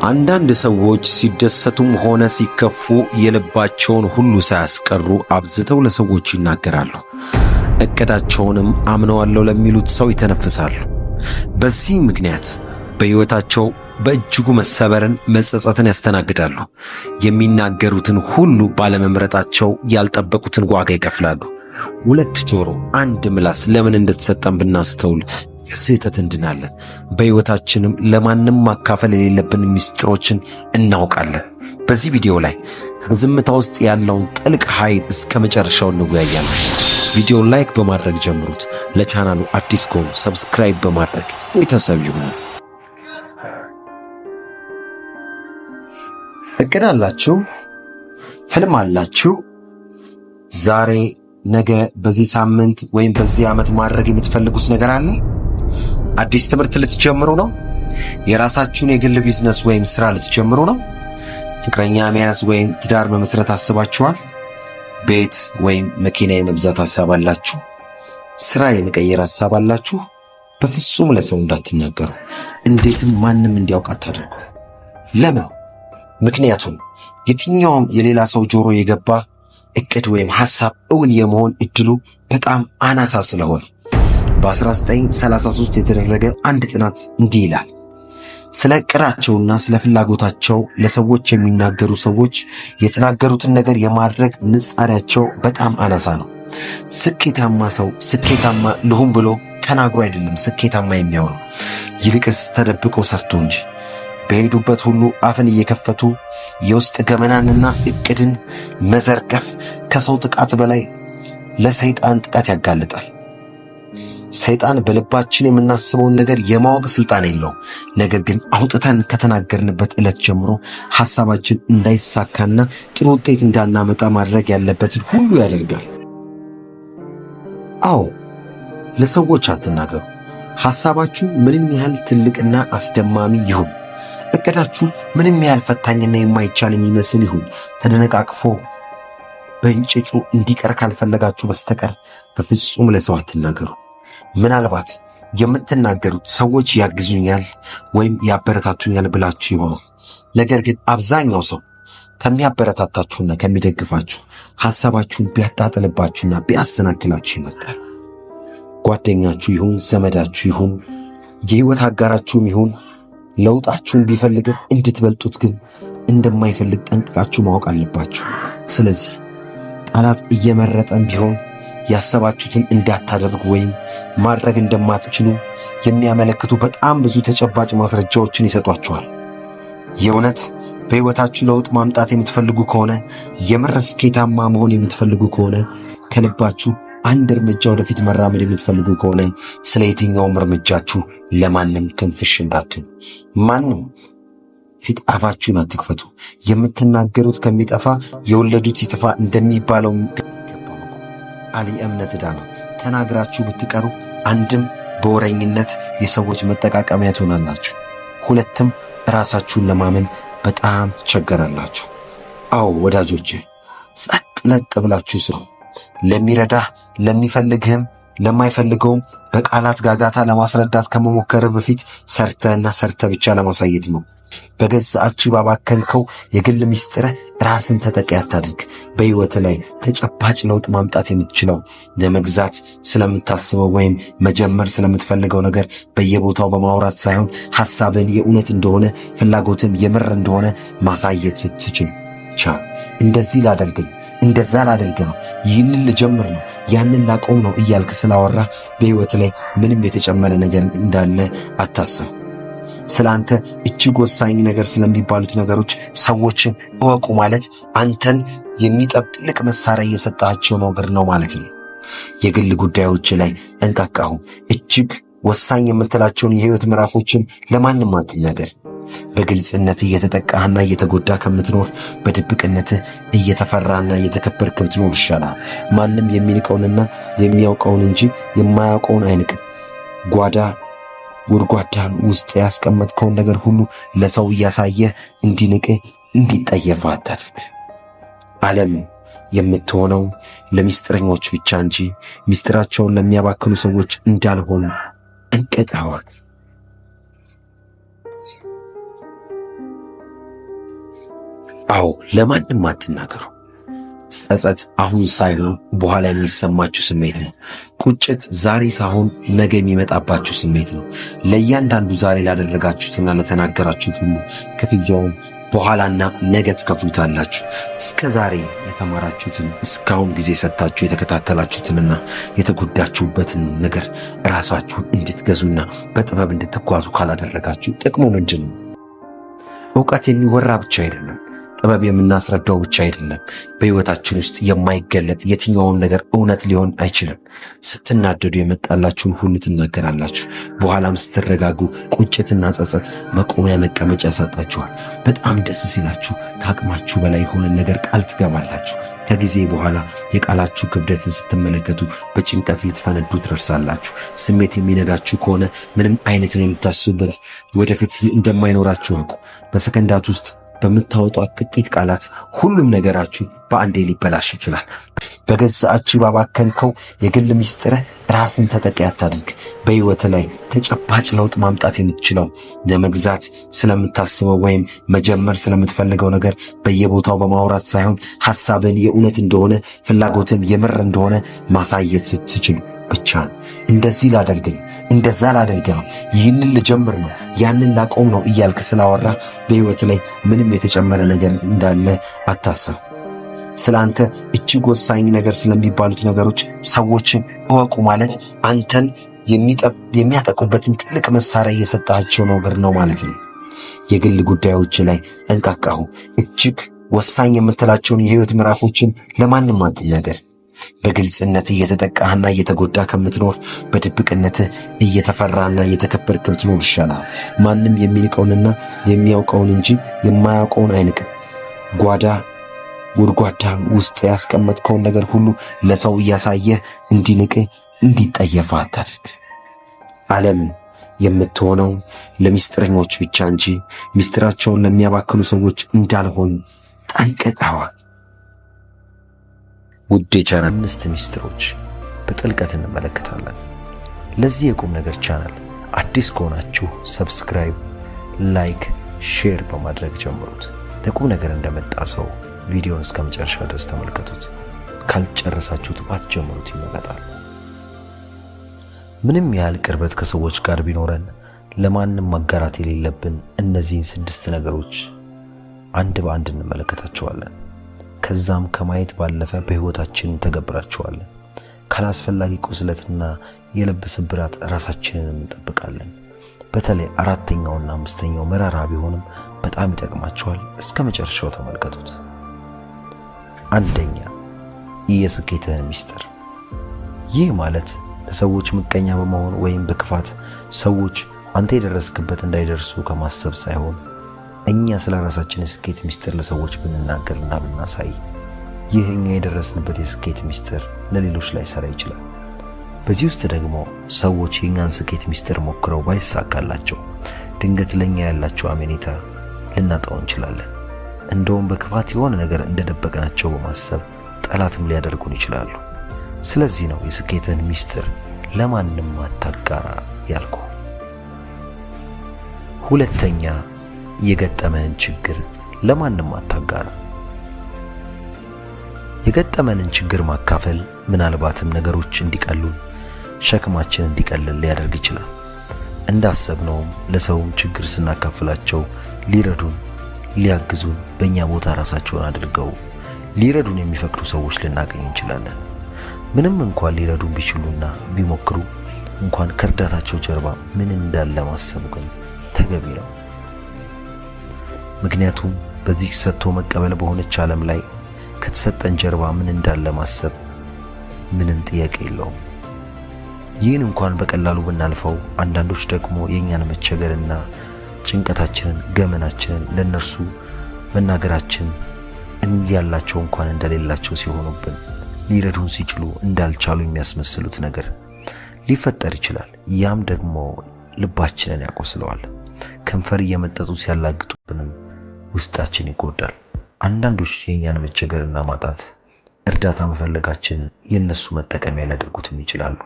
አንዳንድ ሰዎች ሲደሰቱም ሆነ ሲከፉ የልባቸውን ሁሉ ሳያስቀሩ አብዝተው ለሰዎች ይናገራሉ። እቅዳቸውንም አምነዋለሁ ለሚሉት ሰው ይተነፍሳሉ። በዚህ ምክንያት በሕይወታቸው በእጅጉ መሰበርን፣ መጸጸትን ያስተናግዳሉ። የሚናገሩትን ሁሉ ባለመምረጣቸው ያልጠበቁትን ዋጋ ይከፍላሉ። ሁለት ጆሮ አንድ ምላስ ለምን እንደተሰጠን ብናስተውል ከስህተት እንድናለን። በሕይወታችንም ለማንም ማካፈል የሌለብን ምስጢሮችን እናውቃለን። በዚህ ቪዲዮ ላይ በዝምታ ውስጥ ያለውን ጥልቅ ኃይል እስከ መጨረሻው እንወያያለን። ቪዲዮውን ላይክ በማድረግ ጀምሩት። ለቻናሉ አዲስ ከሆኑ ሰብስክራይብ በማድረግ ቤተሰብ ይሁኑ። እቅድ አላችሁ? ህልም አላችሁ? ዛሬ፣ ነገ፣ በዚህ ሳምንት ወይም በዚህ ዓመት ማድረግ የምትፈልጉት ነገር አለ? አዲስ ትምህርት ልትጀምሩ ነው? የራሳችሁን የግል ቢዝነስ ወይም ሥራ ልትጀምሩ ነው? ፍቅረኛ መያዝ ወይም ትዳር መመስረት አስባችኋል? ቤት ወይም መኪና የመግዛት ሐሳብ አላችሁ? ሥራ የመቀየር ሐሳብ አላችሁ? በፍጹም ለሰው እንዳትናገሩ። እንዴትም ማንም እንዲያውቅ አታድርጉ። ለምን? ምክንያቱም የትኛውም የሌላ ሰው ጆሮ የገባ እቅድ ወይም ሐሳብ እውን የመሆን እድሉ በጣም አናሳ ስለሆነ። በ1933 የተደረገ አንድ ጥናት እንዲህ ይላል። ስለ እቅዳቸውና ስለ ፍላጎታቸው ለሰዎች የሚናገሩ ሰዎች የተናገሩትን ነገር የማድረግ ንጻሬያቸው በጣም አናሳ ነው። ስኬታማ ሰው ስኬታማ ልሁን ብሎ ተናግሮ አይደለም ስኬታማ የሚሆነው፣ ይልቅስ ተደብቆ ሰርቶ እንጂ። በሄዱበት ሁሉ አፍን እየከፈቱ የውስጥ ገመናንና እቅድን መዘርገፍ ከሰው ጥቃት በላይ ለሰይጣን ጥቃት ያጋልጣል። ሰይጣን በልባችን የምናስበውን ነገር የማወቅ ስልጣን የለውም። ነገር ግን አውጥተን ከተናገርንበት ዕለት ጀምሮ ሐሳባችን እንዳይሳካና ጥሩ ውጤት እንዳናመጣ ማድረግ ያለበትን ሁሉ ያደርጋል። አዎ፣ ለሰዎች አትናገሩ። ሐሳባችሁ ምንም ያህል ትልቅና አስደማሚ ይሁን፣ እቅዳችሁ ምንም ያህል ፈታኝና የማይቻል የሚመስል ይሁን፣ ተደነቃቅፎ በእንጭጩ እንዲቀር ካልፈለጋችሁ በስተቀር በፍጹም ለሰው አትናገሩ። ምናልባት የምትናገሩት ሰዎች ያግዙኛል ወይም ያበረታቱኛል ብላችሁ ይሆናል። ነገር ግን አብዛኛው ሰው ከሚያበረታታችሁና ከሚደግፋችሁ ሐሳባችሁን ቢያጣጥልባችሁና ቢያሰናክላችሁ ይመርጣል። ጓደኛችሁ ይሁን፣ ዘመዳችሁ ይሁን፣ የሕይወት አጋራችሁም ይሁን ለውጣችሁን ቢፈልግም እንድትበልጡት ግን እንደማይፈልግ ጠንቅቃችሁ ማወቅ አለባችሁ። ስለዚህ ቃላት እየመረጠም ቢሆን ያሰባችሁትን እንዳታደርጉ ወይም ማድረግ እንደማትችሉ የሚያመለክቱ በጣም ብዙ ተጨባጭ ማስረጃዎችን ይሰጧችኋል። የእውነት በሕይወታችሁ ለውጥ ማምጣት የምትፈልጉ ከሆነ፣ የምር ስኬታማ መሆን የምትፈልጉ ከሆነ፣ ከልባችሁ አንድ እርምጃ ወደፊት መራመድ የምትፈልጉ ከሆነ ስለ የትኛውም እርምጃችሁ ለማንም ትንፍሽ እንዳትሉ። ማንም ፊት አፋችሁን አትክፈቱ። የምትናገሩት ከሚጠፋ የወለዱት ይጥፋ እንደሚባለው አሊ እምነት ዕዳ ነው። ተናግራችሁ ብትቀሩ አንድም በወረኝነት የሰዎች መጠቃቀሚያ ትሆናላችሁ፣ ሁለትም ራሳችሁን ለማመን በጣም ትቸገራላችሁ። አዎ ወዳጆቼ፣ ጸጥ ለጥ ብላችሁ ስሩ። ለሚረዳህ ለሚፈልግህም ለማይፈልገውም በቃላት ጋጋታ ለማስረዳት ከመሞከር በፊት ሰርተህና ሰርተህ ብቻ ለማሳየት ነው። በገዛ እጅ ባባከንከው የግል ምስጢርህ ራስን ተጠቂ አታድርግ። በሕይወት ላይ ተጨባጭ ለውጥ ማምጣት የምትችለው ለመግዛት ስለምታስበው ወይም መጀመር ስለምትፈልገው ነገር በየቦታው በማውራት ሳይሆን ሐሳብን የእውነት እንደሆነ ፍላጎትም የምር እንደሆነ ማሳየት ስትችል ብቻ። እንደዚህ ላደርግ ነው፣ እንደዛ ላደርግ ነው፣ ይህንን ልጀምር ነው፣ ያንን ላቆም ነው እያልክ ስላወራ በሕይወት ላይ ምንም የተጨመረ ነገር እንዳለ አታስብ። ስለ አንተ እጅግ ወሳኝ ነገር ስለሚባሉት ነገሮች ሰዎችን እወቁ ማለት አንተን የሚጠብጥልቅ መሳሪያ እየሰጣቸው ነገር ነው ማለት ነው። የግል ጉዳዮች ላይ ጠንቃቃሁ። እጅግ ወሳኝ የምትላቸውን የሕይወት ምዕራፎችን ለማንም አትናገር። በግልጽነት እየተጠቃህና እየተጎዳ ከምትኖር በድብቅነትህ እየተፈራና እየተከበርክ ብትኖር ይሻላል። ማንም የሚንቀውንና የሚያውቀውን እንጂ የማያውቀውን አይንቅም። ጉድጓዳን ውስጥ ያስቀመጥከውን ነገር ሁሉ ለሰው እያሳየህ እንዲንቅህ እንዲጠየፍ አታድርግ። ዓለም የምትሆነው ለሚስጥረኞች ብቻ እንጂ ሚስጥራቸውን ለሚያባክኑ ሰዎች እንዳልሆኑ እንቅጣዋል። አዎ ለማንም አትናገሩ። ጸጸት አሁን ሳይሆን በኋላ የሚሰማችሁ ስሜት ነው። ቁጭት ዛሬ ሳይሆን ነገ የሚመጣባችሁ ስሜት ነው። ለእያንዳንዱ ዛሬ ላደረጋችሁትና ለተናገራችሁት ሁሉ ክፍያውን በኋላና ነገ ትከፍሉታላችሁ። እስከ ዛሬ የተማራችሁትን እስካሁን ጊዜ ሰጥታችሁ የተከታተላችሁትንና የተጎዳችሁበትን ነገር ራሳችሁን እንድትገዙና በጥበብ እንድትጓዙ ካላደረጋችሁ ጥቅሙ ምንድን ነው? ዕውቀት የሚወራ ብቻ አይደለም፣ ጥበብ የምናስረዳው ብቻ አይደለም። በሕይወታችን ውስጥ የማይገለጥ የትኛውን ነገር እውነት ሊሆን አይችልም። ስትናደዱ የመጣላችሁን ሁሉ ትናገራላችሁ። በኋላም ስትረጋጉ ቁጭትና ጸጸት መቆሚያ መቀመጫ ያሳጣችኋል። በጣም ደስ ሲላችሁ ከአቅማችሁ በላይ የሆነ ነገር ቃል ትገባላችሁ። ከጊዜ በኋላ የቃላችሁ ክብደትን ስትመለከቱ በጭንቀት ልትፈነዱ ትደርሳላችሁ። ስሜት የሚነዳችሁ ከሆነ ምንም አይነት ነው የምታስቡበት ወደፊት እንደማይኖራችሁ አውቁ። በሰከንዳት ውስጥ በምታወጧት ጥቂት ቃላት ሁሉም ነገራችሁ በአንዴ ሊበላሽ ይችላል። በገዛ እጅ ባባከንከው የግል ሚስጥርህ ራስን ተጠቂ አታድርግ። በሕይወት ላይ ተጨባጭ ለውጥ ማምጣት የምትችለው ለመግዛት ስለምታስበው ወይም መጀመር ስለምትፈልገው ነገር በየቦታው በማውራት ሳይሆን ሐሳብን የእውነት እንደሆነ ፍላጎትም የምር እንደሆነ ማሳየት ስትችል ብቻ ነው። እንደዚህ ላደርግ ነው፣ እንደዛ ላደርግ ነው፣ ይህንን ልጀምር ነው፣ ያንን ላቆም ነው እያልክ ስላወራ በሕይወት ላይ ምንም የተጨመረ ነገር እንዳለ አታስብ። ስለ አንተ እጅግ ወሳኝ ነገር ስለሚባሉት ነገሮች ሰዎችን እወቁ ማለት አንተን የሚያጠቁበትን ትልቅ መሳሪያ እየሰጣቸው ነገር ነው ማለት ነው። የግል ጉዳዮች ላይ ጠንቃቃሁ። እጅግ ወሳኝ የምትላቸውን የሕይወት ምዕራፎችን ለማንም አትናገር። በግልጽነት እየተጠቃህና እየተጎዳ ከምትኖር በድብቅነትህ እየተፈራና እየተከበርክ ብትኖር ይሻላል። ማንም የሚንቀውንና የሚያውቀውን እንጂ የማያውቀውን አይንቅም። ጎድጓዳ ውስጥ ያስቀመጥከውን ነገር ሁሉ ለሰው እያሳየህ እንዲንቅህ እንዲጠየፋ አታድርግ። ዓለም የምትሆነው ለሚስጥረኞች ብቻ እንጂ ሚስጥራቸውን ለሚያባክኑ ሰዎች እንዳልሆን ጠንቅቀዋ። ውድ የቻናል 5 ሚስጥሮች በጥልቀት እንመለከታለን። ለዚህ የቁም ነገር ቻናል አዲስ ከሆናችሁ ሰብስክራይብ፣ ላይክ፣ ሼር በማድረግ ጀምሩት። ለቁም ነገር እንደመጣ ሰው ቪዲዮውን እስከ መጨረሻ ድረስ ተመልከቱት። ካልጨረሳችሁት ባትጀምሩት ይመረጣል። ምንም ያህል ቅርበት ከሰዎች ጋር ቢኖረን ለማንም ማጋራት የሌለብን እነዚህን 6 ነገሮች አንድ በአንድ እንመለከታቸዋለን። ከዛም ከማየት ባለፈ በሕይወታችን ተገብራቸዋለን። ካላስፈላጊ ቁስለትና የልብ ስብራት ራሳችንን እንጠብቃለን። በተለይ 4ኛውና 5ኛው መራራ ቢሆንም በጣም ይጠቅማቸዋል። እስከ መጨረሻው ተመልከቱት። 1ኛ የስኬትህ ሚስጥር። ይህ ማለት ለሰዎች ምቀኛ በመሆን ወይም በክፋት ሰዎች አንተ የደረስክበት እንዳይደርሱ ከማሰብ ሳይሆን እኛ ስለ ራሳችን የስኬት ሚስጥር ለሰዎች ብንናገርና ብናሳይ ይህ እኛ የደረስንበት የስኬት ሚስጥር ለሌሎች ላይ ሰራ ይችላል። በዚህ ውስጥ ደግሞ ሰዎች የኛን ስኬት ሚስጥር ሞክረው ባይሳካላቸው ድንገት ለኛ ያላቸው አመኔታ ልናጣው እንችላለን። እንደውም በክፋት የሆነ ነገር እንደደበቅናቸው በማሰብ ጠላትም ሊያደርጉን ይችላሉ። ስለዚህ ነው የስኬትን ሚስጥር ለማንም አታጋራ ያልኩ። 2ኛ የገጠመን ችግር ለማንም አታጋራ። የገጠመንን ችግር ማካፈል ምናልባትም ነገሮች እንዲቀሉን፣ ሸክማችን እንዲቀልል ሊያደርግ ይችላል። እንዳሰብነውም ለሰውም ችግር ስናካፍላቸው ሊረዱን፣ ሊያግዙን በእኛ ቦታ ራሳቸውን አድርገው ሊረዱን የሚፈቅዱ ሰዎች ልናገኝ እንችላለን። ምንም እንኳን ሊረዱን ቢችሉና ቢሞክሩ እንኳን ከእርዳታቸው ጀርባ ምን እንዳለ ማሰብ ግን ተገቢ ነው። ምክንያቱም በዚህ ሰጥቶ መቀበል በሆነች ዓለም ላይ ከተሰጠን ጀርባ ምን እንዳለ ማሰብ ምንም ጥያቄ የለውም። ይህን እንኳን በቀላሉ ብናልፈው፣ አንዳንዶች ደግሞ የእኛን መቸገርና ጭንቀታችንን፣ ገመናችንን ለነርሱ መናገራችን እንዲያላቸው እንኳን እንደሌላቸው ሲሆኑብን ሊረዱን ሲችሉ እንዳልቻሉ የሚያስመስሉት ነገር ሊፈጠር ይችላል። ያም ደግሞ ልባችንን ያቆስለዋል። ከንፈር እየመጠጡ ሲያላግጡብንም ውስጣችን ይጎዳል። አንዳንዶች የእኛን መቸገርና ማጣት፣ እርዳታ መፈለጋችን የነሱ መጠቀሚያ ሊያደርጉትም ይችላሉ።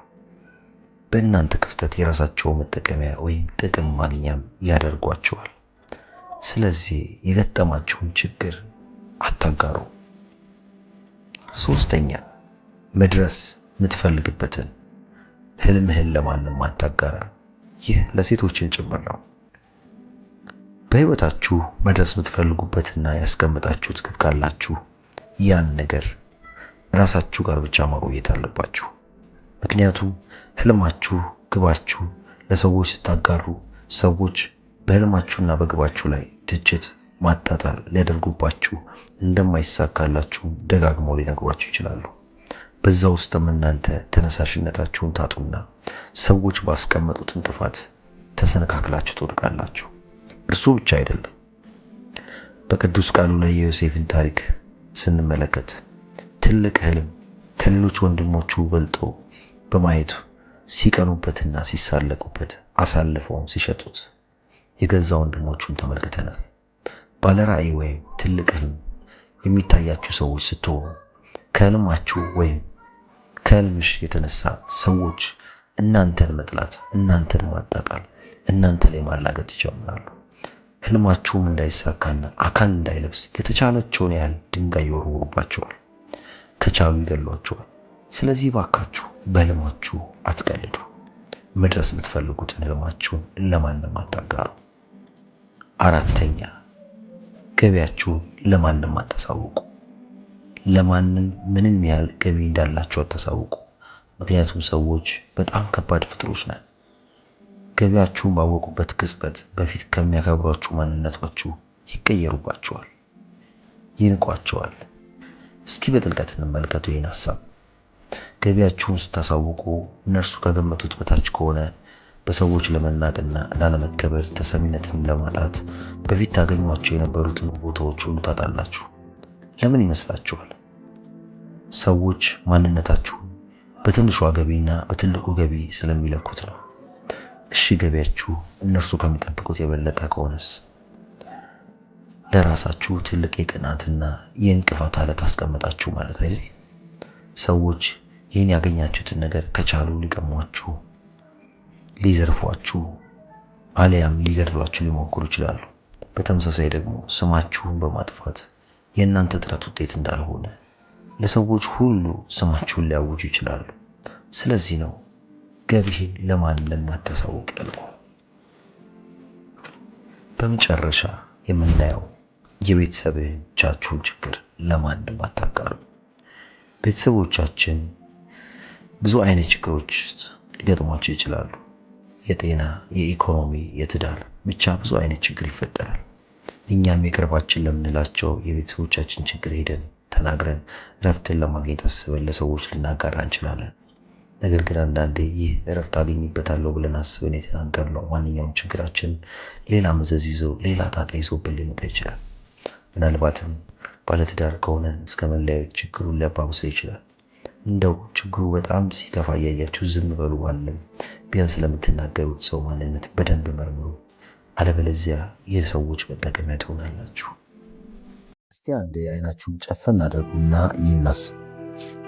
በእናንተ ክፍተት የራሳቸው መጠቀሚያ ወይም ጥቅም ማግኛም ያደርጓቸዋል። ስለዚህ የገጠማችሁን ችግር አታጋሩ። ሶስተኛ መድረስ የምትፈልግበትን ህልምህን ለማንም አታጋራ። ይህ ለሴቶችን ጭምር ነው። በህይወታችሁ መድረስ የምትፈልጉበትና ያስቀምጣችሁት ግብ ካላችሁ ያን ነገር ራሳችሁ ጋር ብቻ ማቆየት አለባችሁ። ምክንያቱም ህልማችሁ፣ ግባችሁ ለሰዎች ስታጋሩ ሰዎች በህልማችሁና በግባችሁ ላይ ትችት፣ ማጣጣል ሊያደርጉባችሁ እንደማይሳካላችሁ ደጋግመው ሊነግሯችሁ ይችላሉ። በዛ ውስጥም እናንተ ተነሳሽነታችሁን ታጡና ሰዎች ባስቀመጡት እንቅፋት ተሰነካክላችሁ ትወድቃላችሁ። እርሱ ብቻ አይደለም። በቅዱስ ቃሉ ላይ የዮሴፍን ታሪክ ስንመለከት ትልቅ ህልም ከሌሎች ወንድሞቹ በልጦ በማየቱ ሲቀኑበትና ሲሳለቁበት አሳልፈው ሲሸጡት የገዛ ወንድሞቹን ተመልክተናል። ባለራዕይ ወይም ትልቅ ህልም የሚታያችሁ ሰዎች ስትሆኑ ከህልማችሁ ወይም ከህልምሽ የተነሳ ሰዎች እናንተን መጥላት፣ እናንተን ማጣጣል፣ እናንተ ላይ ማላገጥ ይጀምራሉ። ህልማችሁም እንዳይሳካና አካል እንዳይለብስ የተቻላቸውን ያህል ድንጋይ ይወርውሩባቸዋል፣ ከቻሉ ይገሏቸዋል። ስለዚህ ባካችሁ በህልማችሁ አትቀልዱ። መድረስ የምትፈልጉትን ህልማችሁን ለማንም አታጋሩ። አራተኛ ገቢያችሁን ለማንም አታሳውቁ። ለማንም ምንም ያህል ገቢ እንዳላችሁ አታሳውቁ። ምክንያቱም ሰዎች በጣም ከባድ ፍጥሮች ነን። ገቢያችሁን ባወቁበት ቅጽበት በፊት ከሚያከብሯችሁ ማንነታችሁ ይቀየሩባችኋል፣ ይንቋቸዋል። እስኪ በጥልቀት እንመልከቱ ይህን ሐሳብ። ገቢያችሁን ስታሳውቁ እነርሱ ከገመቱት በታች ከሆነ በሰዎች ለመናቅና ላለመከበር፣ ተሰሚነትን ለማጣት በፊት ታገኟቸው የነበሩትን ቦታዎች ሁሉ ታጣላችሁ። ለምን ይመስላችኋል? ሰዎች ማንነታችሁን በትንሿ ገቢና በትልቁ ገቢ ስለሚለኩት ነው። እሺ ገቢያችሁ እነርሱ ከሚጠብቁት የበለጠ ከሆነስ? ለራሳችሁ ትልቅ የቅናትና የእንቅፋት አለት አስቀምጣችሁ ማለት አይደል? ሰዎች ይህን ያገኛችሁትን ነገር ከቻሉ ሊቀሟችሁ፣ ሊዘርፏችሁ አሊያም ሊገድሏችሁ ሊሞክሩ ይችላሉ። በተመሳሳይ ደግሞ ስማችሁን በማጥፋት የእናንተ ጥረት ውጤት እንዳልሆነ ለሰዎች ሁሉ ስማችሁን ሊያውጁ ይችላሉ። ስለዚህ ነው ገቢህን ለማንም አታሳውቅ ያልኩ። በመጨረሻ የምናየው የቤተሰቦቻችሁን ችግር ለማንም አታጋሩ። ቤተሰቦቻችን ብዙ አይነት ችግሮች ሊገጥሟቸው ይችላሉ። የጤና፣ የኢኮኖሚ፣ የትዳር ብቻ ብዙ አይነት ችግር ይፈጠራል። እኛም የቅርባችን ለምንላቸው የቤተሰቦቻችን ችግር ሄደን ተናግረን እረፍትን ለማግኘት አስበን ለሰዎች ልናጋራ እንችላለን። ነገር ግን አንዳንዴ ይህ እረፍት አገኝበታለሁ ብለን አስበን የተናገርነው ማንኛውም ችግራችን ሌላ መዘዝ ይዞ ሌላ ጣጣ ይዞብን ሊመጣ ይችላል። ምናልባትም ባለትዳር ከሆነን እስከ መለያየት ችግሩን ሊያባብሰው ይችላል። እንደው ችግሩ በጣም ሲከፋ እያያችሁ ዝም በሉ ባለም ቢያንስ ለምትናገሩት ሰው ማንነት በደንብ መርምሩ። አለበለዚያ የሰዎች መጠቀሚያ ትሆናላችሁ። እስቲ አንዴ አይናችሁን ጨፈን አድርጉና ይናስቡ።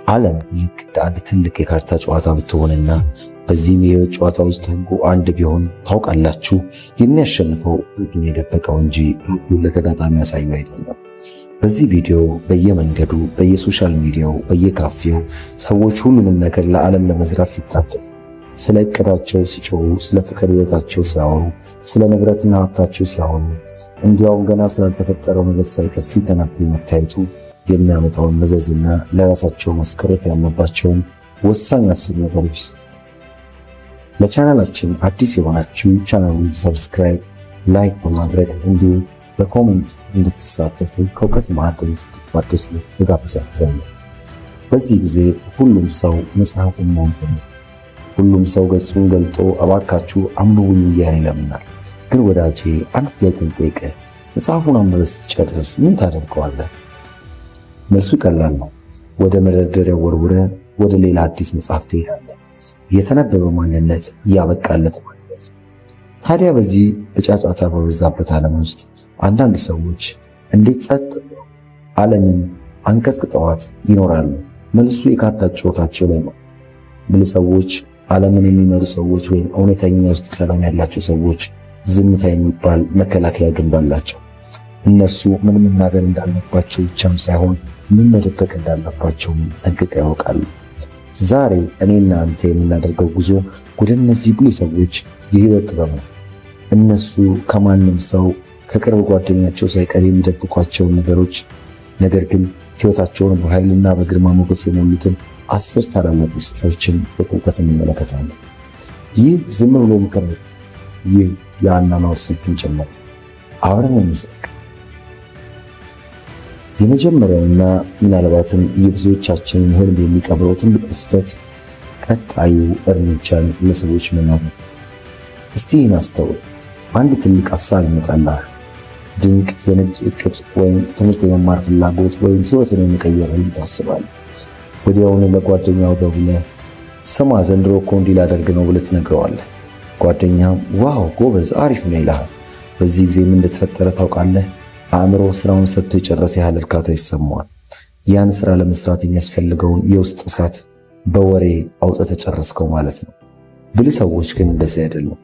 ዓለም ልክ አንድ ትልቅ የካርታ ጨዋታ ብትሆንና በዚህም የህይወት ጨዋታ ውስጥ ህጉ አንድ ቢሆን ታውቃላችሁ፣ የሚያሸንፈው እጁን የደበቀው እንጂ እጁን ለተጋጣሚ ያሳየው አይደለም። በዚህ ቪዲዮ በየመንገዱ፣ በየሶሻል ሚዲያው፣ በየካፌው ሰዎች ሁሉንም ነገር ለዓለም ለመዝራት ሲጣደፉ፣ ስለ እቅዳቸው ሲጮሁ፣ ስለ ፍቅር ህይወታቸው ሲያወሩ፣ ስለ ንብረትና ሀብታቸው ሲያወሩ፣ እንዲያውም ገና ስላልተፈጠረው ነገር ሳይቀር ሲተነብዩ መታየቱ የሚያመጣውን መዘዝና ለራሳቸው ማስቀረት ያለባቸውን ወሳኝ 10 ነገሮች ይሰጣል። ለቻናላችን አዲስ የሆናችሁ ቻናሉን ሰብስክራይብ፣ ላይክ በማድረግ እንዲሁም በኮሜንት እንድትሳተፉ ከእውቀት ማዕድ እንድትቋደሱ እጋብዛችኋለሁ። በዚህ ጊዜ ሁሉም ሰው መጽሐፍን ማንበብ፣ ሁሉም ሰው ገጹን ገልጦ እባካችሁ አንብቡኝ እያለ ይለምናል። ግን ወዳጄ አንድ ጥያቄ ልጠይቅህ፣ መጽሐፉን አንብበህ ስትጨርስ ምን ታደርገዋለህ? መልሱ ቀላል ነው። ወደ መደርደሪያ ወርውረህ ወደ ሌላ አዲስ መጽሐፍ ትሄዳለህ። የተነበበ ማንነት ያበቃለት ማንነት። ታዲያ በዚህ በጫጫታ በበዛበት ዓለም ውስጥ አንዳንድ ሰዎች እንዴት ጸጥ ብለው ዓለምን አንቀጥቅጠዋት ይኖራሉ? መልሱ የካርታ ጨዋታቸው ላይ ነው። ብልህ ሰዎች፣ ዓለምን የሚመሩ ሰዎች ወይም እውነተኛ ውስጥ ሰላም ያላቸው ሰዎች ዝምታ የሚባል መከላከያ ግንብ አላቸው። እነርሱ ምን መናገር እንዳለባቸው ብቻም ሳይሆን ምን መደበቅ እንዳለባቸው ጠንቅቀው ያውቃሉ። ዛሬ እኔና አንተ የምናደርገው ጉዞ ወደ እነዚህ ብልህ ሰዎች የህይወት ጥበብ ነው። እነሱ ከማንም ሰው ከቅርብ ጓደኛቸው ሳይቀር የሚደብቋቸውን ነገሮች፣ ነገር ግን ህይወታቸውን በኃይልና በግርማ ሞገስ የሞሉትን 10 ታላላቅ ምስጢሮችን በጥልቀት እንመለከታለን። ይህ ዝም ብሎ ምክር፣ ይህ የአኗኗር ስልትን ጭምር። አብረን እንዝለቅ። የመጀመሪያውና ምናልባትም የብዙዎቻችንን ህልም የሚቀብረው ትልቅ ስህተት ቀጣዩ እርምጃን ለሰዎች መናገር። እስቲ እናስተውል። አንድ ትልቅ ሐሳብ ይመጣልሃል። ድንቅ የንግድ እቅድ ወይም ትምህርት የመማር ፍላጎት ወይም ህይወትን የሚቀየር ህልም ታስባለህ። ወዲያውኑ ለጓደኛው ደውለህ ስማ ዘንድሮ እኮ እንዲህ ላደርግ ነው ብለህ ትነግረዋለህ። ጓደኛም ዋው ጎበዝ አሪፍ ነው ይልሃል። በዚህ ጊዜ ምን እንደተፈጠረ ታውቃለህ? አእምሮ ስራውን ሰጥቶ የጨረሰ ያህል እርካታ ይሰማዋል። ያን ስራ ለመስራት የሚያስፈልገውን የውስጥ እሳት በወሬ አውጥተህ ጨረስከው ማለት ነው። ብልህ ሰዎች ግን እንደዚህ አይደሉም።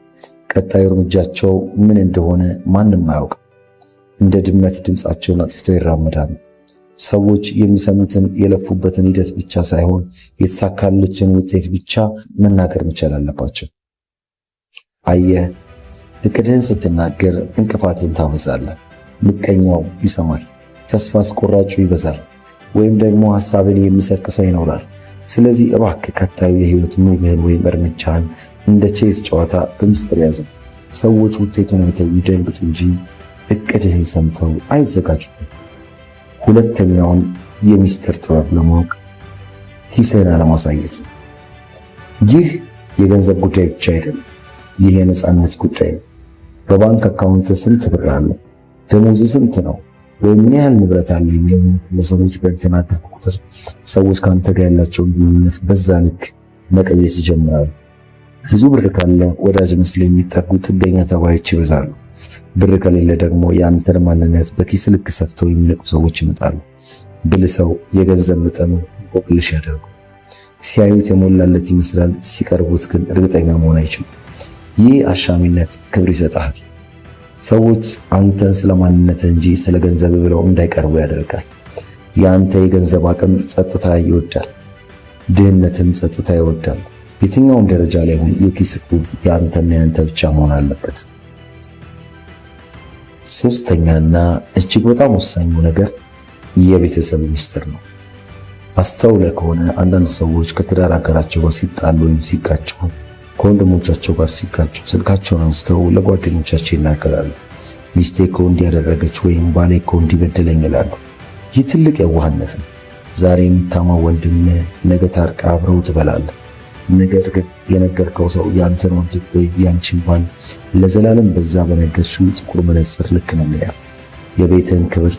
ቀጣዩ እርምጃቸው ምን እንደሆነ ማንም አያውቅም። እንደ ድመት ድምፃቸውን አጥፍተው ይራመዳሉ። ሰዎች የሚሰሙትን የለፉበትን ሂደት ብቻ ሳይሆን የተሳካለችን ውጤት ብቻ መናገር መቻል አለባቸው። አየህ፣ እቅድህን ስትናገር እንቅፋትን ታበዛለህ። ምቀኛው ይሰማል፣ ተስፋ አስቆራጩ ይበዛል፣ ወይም ደግሞ ሐሳብን የሚሰርቅ ሰው ይኖራል። ስለዚህ እባክህ ቀጣዩ የህይወት ሙቭህን ወይም እርምጃህን እንደ ቼዝ ጨዋታ በምስጢር ያዘው። ሰዎች ውጤቱን አይተው ይደንግጡ እንጂ እቅድህን ሰምተው አይዘጋጁም። ሁለተኛውን የሚስጥር ጥበብ ለማወቅ ኪስህን አለማሳየት ነው። ይህ የገንዘብ ጉዳይ ብቻ አይደለም፣ ይህ የነፃነት ጉዳይ ነው። በባንክ አካውንት ስንት ብር አለ? ደሞዝ ስንት ነው? ወይም ምን ያህል ንብረት አለ? ለሰዎች በተናገር ቁጥር ሰዎች ከአንተ ጋር ያላቸውን ግንኙነት በዛ ልክ መቀየስ ይጀምራሉ። ብዙ ብር ካለ ወዳጅ መስለው የሚጠጉ ጥገኛ ተባዮች ይበዛሉ። ብር ከሌለ ደግሞ የአንተን ማንነት በኪስ ልክ ሰፍተው የሚነቁ ሰዎች ይመጣሉ። ብልህ ሰው የገንዘብ መጠኑ እንቆቅልሽ ያደርገዋል። ሲያዩት የሞላለት ይመስላል፣ ሲቀርቡት ግን እርግጠኛ መሆን አይችሉም። ይህ አሻሚነት ክብር ይሰጣል። ሰዎች አንተን ስለ ማንነትህ እንጂ ስለ ገንዘብ ብለው እንዳይቀርቡ ያደርጋል። የአንተ የገንዘብ አቅም ጸጥታ ይወዳል፣ ድህነትም ጸጥታ ይወዳል። የትኛውም ደረጃ ላይ ሆን የኪስ ቁልፍ የአንተና የአንተ ብቻ መሆን አለበት። ሶስተኛና እጅግ በጣም ወሳኙ ነገር የቤተሰብ ሚስጥር ነው። አስተውለህ ከሆነ አንዳንድ ሰዎች ከትዳር አጋራቸው ጋር ሲጣሉ ወይም ሲጋጩ፣ ከወንድሞቻቸው ጋር ሲጋጩ ስልካቸውን አንስተው ለጓደኞቻቸው ይናገራሉ። ሚስቴ እኮ እንዲያደረገች ወይም ባሌ እኮ እንዲበደለኝ ይላሉ። ይህ ትልቅ የዋህነት ነው። ዛሬ የሚታማው ወንድም ነገ ታርቃ አብረው ትበላለህ። ነገር ግን የነገርከው ሰው ያንተን ወንድም ወይም ያንቺን ባል ለዘላለም በዛ በነገርሽው ጥቁር መነጽር ልክ ነው የሚያየው። የቤትህን ክብር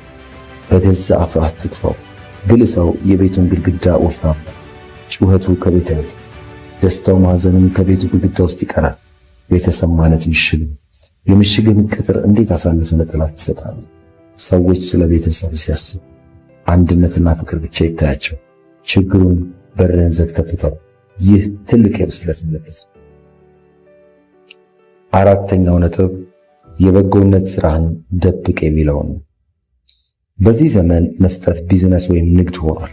በገዛ አፍህ አትግፋው። ብልህ ሰው የቤቱን ግድግዳ ወፍራም ነው። ጩኸቱ ከቤት አይወጣም፣ ደስታው ማዘኑም ከቤቱ ግድግዳ ውስጥ ይቀራል። ቤተሰብ ማለት ምሽግ ነው። የምሽግን ቅጥር እንዴት አሳልፈህ ለጠላት ትሰጣለህ? ሰዎች ስለ ቤተሰብ ሲያስቡ አንድነትና ፍቅር ብቻ ይታያቸው። ችግሩን በርህን ዘግተህ ፍታው። ይህ ትልቅ የብስለት ምልክት ነው። አራተኛው ነጥብ የበጎነት ስራህን ደብቅ የሚለው ነው። በዚህ ዘመን መስጠት ቢዝነስ ወይም ንግድ ሆኗል።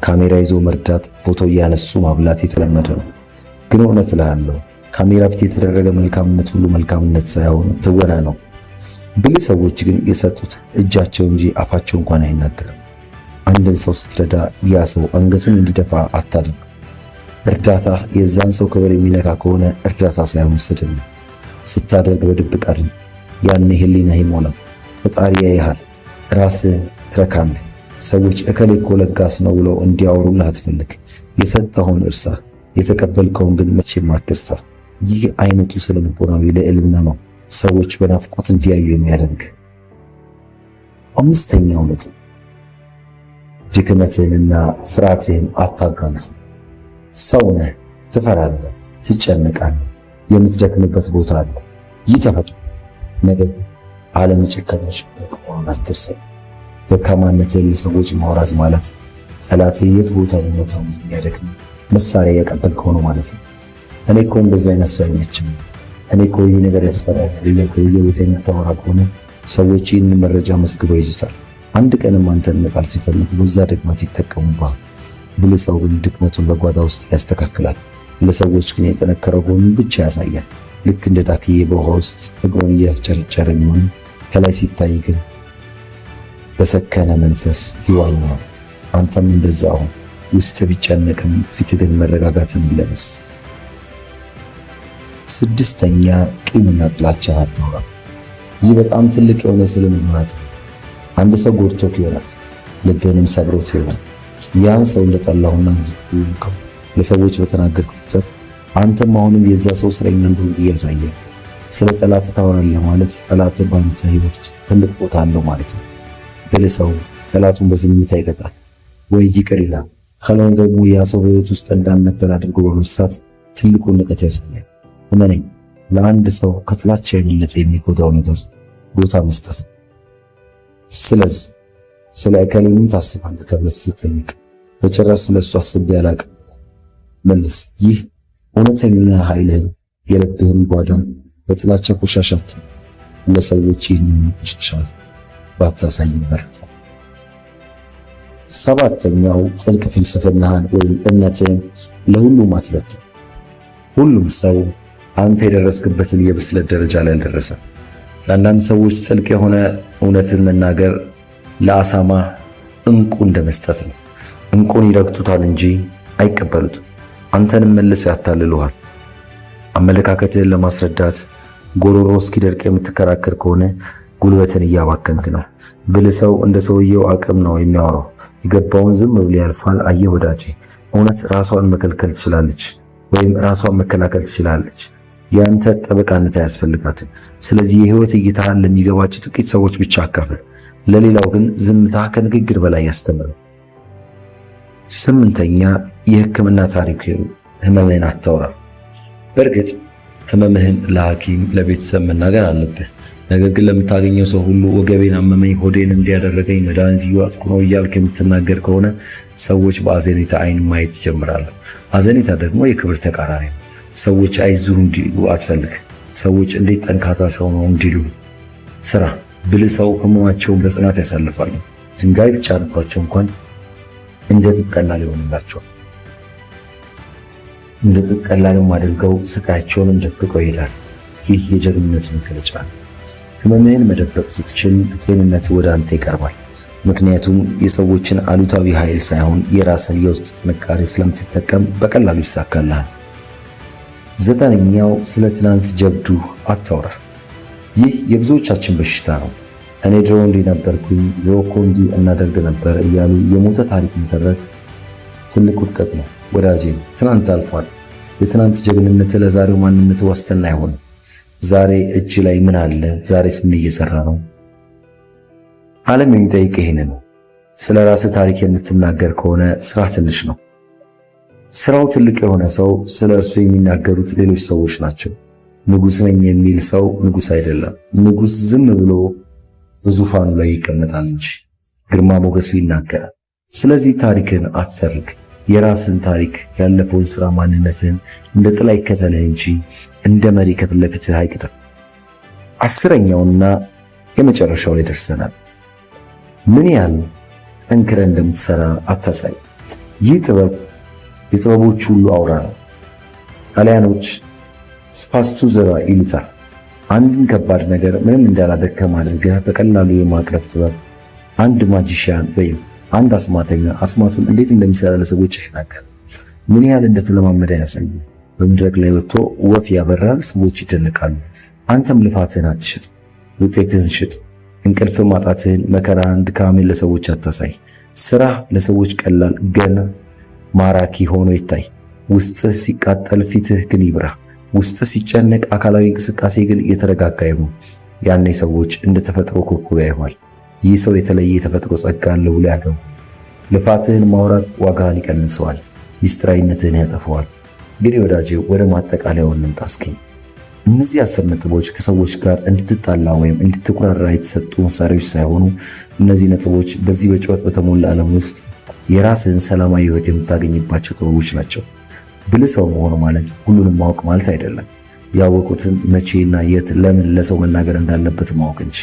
ካሜራ ይዞ መርዳት፣ ፎቶ እያነሱ ማብላት የተለመደ ነው። ግን እውነት እልሃለሁ ካሜራ ፊት የተደረገ መልካምነት ሁሉ መልካምነት ሳይሆን ትወና ነው። ብልህ ሰዎች ግን የሰጡት እጃቸው እንጂ አፋቸው እንኳን አይናገርም። አንድን ሰው ስትረዳ ያ ሰው አንገቱን እንዲደፋ አታድርግ። እርዳታ የዛን ሰው ክብር የሚነካ ከሆነ እርዳታ ሳይሆን ስድብ ነው። ስታደርግ በድብቅ አድርግ። ያኔ ህሊናህ ይሞላል፣ ፈጣሪ ያይሃል፣ ራስህ ትረካለህ። ሰዎች እከሌ እኮ ለጋስ ነው ብለው እንዲያወሩልህ አትፈልግ። የሰጠኸውን እርሳ፣ የተቀበልከውን ግን መቼም አትርሳ። ይህ አይነቱ ስነ-ልቦናዊ ልዕልና ነው ሰዎች በናፍቆት እንዲያዩ የሚያደርግ። አምስተኛው ነጥብ ድክመትህንና ፍርሃትህን አታጋልጥ። ሰው ነህ፣ ትፈራለህ፣ ትጨነቃለህ፣ የምትደክምበት ቦታ አለ። ይህ ተፈጥሮ። ነገር ዓለም ጨካኞች መሆኑን አትርሳ። ደካማነትህን ለሰዎች ማውራት ማለት ጠላትህ የት ቦታ ይመታል የሚያደክም መሳሪያ ያቀበልከው ነው ማለት ነው። እኔ እኮ እንደዛ አይነት ሰው አይመችም፣ እኔ እኮ ይህ ነገር ያስፈራኛል እያልክ በየቦታው የምታወራ ከሆነ ሰዎች ይህንን መረጃ መስግበው ይዙታል። አንድ ቀንም አንተን መጣል ሲፈልጉ በዛ ድክመት ይጠቀሙባል። ብልህ ሰው ግን ድክመቱን በጓዳ ውስጥ ያስተካክላል። ለሰዎች ግን የጠነከረ ጎኑን ብቻ ያሳያል። ልክ እንደ ዳክዬ በውሃ ውስጥ እግሩን እያፍጨረጨረ የሚሆን ከላይ ሲታይ ግን በሰከነ መንፈስ ይዋኛል። አንተም እንደዛው ውስጥ ቢጨነቅም ፊት ግን መረጋጋትን ይለበስ። ስድስተኛ ቂምና ጥላቻ አታውራ። ይህ በጣም ትልቅ የሆነ ስልምናት። አንድ ሰው ጎድቶክ ይሆናል፣ ልብንም ሰብሮት ይሆናል። ያን ሰው እንደጠላሁና እንድትጠይቀው ለሰዎች በተናገርክ ቁጥር አንተም አሁንም የዛ ሰው እስረኛ እንደሆንክ ያሳያል። ስለ ጠላት ታወራለህ ማለት ጠላት በአንተ ህይወት ውስጥ ትልቅ ቦታ አለው ማለት ነው። ብልህ ሰው ጠላቱን በዝምታ ይቀጣል ወይ ይቅር ይላል። ካልሆነ ደግሞ ያ ሰው በህይወት ውስጥ እንዳልነበር አድርጎ በመርሳት ትልቁን ንቀት ያሳያል። እመነኝ፣ ለአንድ ሰው ከጥላቻ የበለጠ የሚጎዳው ነገር ቦታ መስጠት። ስለዚህ ስለ እከሌ ምን ታስባለህ ተብለህ ስትጠይቅ በጭራሽ ስለሱ አስቤ አላቅም መልስ። ይህ እውነተኛ ኃይልህን የልብህን ጓዳ በጥላቻ ቆሻሻት ለሰዎች ይህንን ቆሻሻ ባታሳይ ይመረጣል። ሰባተኛው ጥልቅ ፍልስፍናህን ወይም እምነትህን ለሁሉም አትበትን። ሁሉም ሰው አንተ የደረስክበትን የብስለት ደረጃ ላይ አልደረሰም። ለአንዳንድ ሰዎች ጥልቅ የሆነ እውነትን መናገር ለአሳማ እንቁ እንደመስጠት ነው። እንቁን ይረግጡታል እንጂ አይቀበሉትም። አንተንም መልሰው ያታልሉሃል። አመለካከትህን ለማስረዳት ጎሮሮ እስኪደርቅ የምትከራከር ከሆነ ጉልበትን እያባከንክ ነው። ብልህ ሰው እንደ ሰውየው አቅም ነው የሚያወራው። የገባውን ዝም ብሎ ያልፋል። አየህ ወዳጄ፣ እውነት ራሷን መከልከል ትችላለች ወይም ራሷን መከላከል ትችላለች። ያንተ ጠበቃነት አያስፈልጋትም። ስለዚህ የህይወት እይታህን ለሚገባቸው ጥቂት ሰዎች ብቻ አካፍል። ለሌላው ግን ዝምታ ከንግግር በላይ ያስተምራል። ስምንተኛ የህክምና ታሪክ ህመምህን አታውራ። በእርግጥ ህመምህን ለሐኪም ለቤተሰብ መናገር አለብህ። ነገር ግን ለምታገኘው ሰው ሁሉ ወገቤን አመመኝ፣ ሆዴን እንዲያደረገኝ፣ መድኃኒት እየዋጥኩ ነው እያልክ የምትናገር ከሆነ ሰዎች በአዘኔታ አይን ማየት ይጀምራሉ። አዘኔታ ደግሞ የክብር ተቃራኒ ነው። ሰዎች አይዞህ እንዲሉ አትፈልግ። ሰዎች እንዴት ጠንካራ ሰው ነው እንዲሉ ስራ። ብልህ ሰው ህመማቸውን በጽናት ያሳልፋሉ። ድንጋይ ቢጫንባቸው እንኳን እንደ ጥጥ ቀላል ይሆንላቸዋል። እንደ ጥጥ ቀላልም አድርገው ስቃያቸውን ደብቀው ይሄዳል። ይህ የጀግንነት መገለጫ ነው። ህመምህን መደበቅ ስትችል ጤንነት ወደ አንተ ይቀርባል። ምክንያቱም የሰዎችን አሉታዊ ኃይል ሳይሆን የራስን የውስጥ ጥንካሬ ስለምትጠቀም በቀላሉ ይሳካልሃል። ዘጠነኛው ስለ ትናንት ጀብዱ አታውራ። ይህ የብዙዎቻችን በሽታ ነው። እኔ ድሮ እንዲህ ነበርኩኝ፣ ድሮ እኮ እንዲህ እናደርግ ነበር እያሉ የሞተ ታሪክ መተረክ ትልቅ ውድቀት ነው። ወዳጄ ትናንት አልፏል። የትናንት ጀግንነት ለዛሬው ማንነት ዋስትና አይሆንም። ዛሬ እጅ ላይ ምን አለ? ዛሬስ ምን እየሰራ ነው? ዓለም የሚጠይቅ ይሄን ነው። ስለ ራስህ ታሪክ የምትናገር ከሆነ ስራ ትንሽ ነው። ስራው ትልቅ የሆነ ሰው ስለ እርሱ የሚናገሩት ሌሎች ሰዎች ናቸው። ንጉሥ ነኝ የሚል ሰው ንጉሥ አይደለም። ንጉሥ ዝም ብሎ በዙፋኑ ላይ ይቀመጣል እንጂ ግርማ ሞገሱ ይናገራል። ስለዚህ ታሪክን አትተርክ። የራስን ታሪክ፣ ያለፈውን ስራ፣ ማንነትን እንደ ጥላ ይከተልህ እንጂ እንደ መሪ ከፊት ለፊትህ አይቅደም። አስረኛውና የመጨረሻው ላይ ደርሰናል። ምን ያህል ጠንክረህ እንደምትሰራ አታሳይ። ይህ ጥበብ የጥበቦች ሁሉ አውራ ነው። ጣሊያኖች ስፓስቱ ዘራ ይሉታል። አንድን ከባድ ነገር ምንም እንዳላደከም አድርገህ በቀላሉ የማቅረብ ጥበብ። አንድ ማጂሻን ወይም አንድ አስማተኛ አስማቱን እንዴት እንደሚሰራ ለሰዎች ይናገራል። ምን ያህል እንደተለማመደ ያሳያል። በመድረክ ላይ ወጥቶ ወፍ ያበራል፣ ሰዎች ይደነቃሉ። አንተም ልፋትህን አትሽጥ፣ ውጤትህን ሽጥ። እንቅልፍ ማጣትህን፣ መከራህን፣ ድካምህን ለሰዎች አታሳይ። ስራ ለሰዎች ቀላል ግን ማራኪ ሆኖ ይታይ። ውስጥህ ሲቃጠል ፊትህ ግን ይብራ። ውስጥህ ሲጨነቅ አካላዊ እንቅስቃሴ ግን እየተረጋጋ ይሁን። ያኔ ሰዎች እንደ ተፈጥሮ ኮከብ ያዩሃል። ይህ ሰው የተለየ የተፈጥሮ ጸጋ አለው ብሎ ያገቡ። ልፋትህን ማውራት ዋጋህን ይቀንሰዋል፣ ሚስጥራዊነትህን ያጠፈዋል። እንግዲህ ወዳጄ ወደ ማጠቃለያው እንምጣ እስኪ። እነዚህ 10 ነጥቦች ከሰዎች ጋር እንድትጣላ ወይም እንድትኩራራ የተሰጡ መሳሪያዎች ሳይሆኑ እነዚህ ነጥቦች በዚህ በጩኸት በተሞላ ዓለም ውስጥ የራስህን ሰላማዊ ሕይወት የምታገኝባቸው ጥበቦች ናቸው። ብልህ ሰው መሆን ማለት ሁሉንም ማወቅ ማለት አይደለም። ያወቁትን መቼና የት ለምን ለሰው መናገር እንዳለበት ማወቅ እንጂ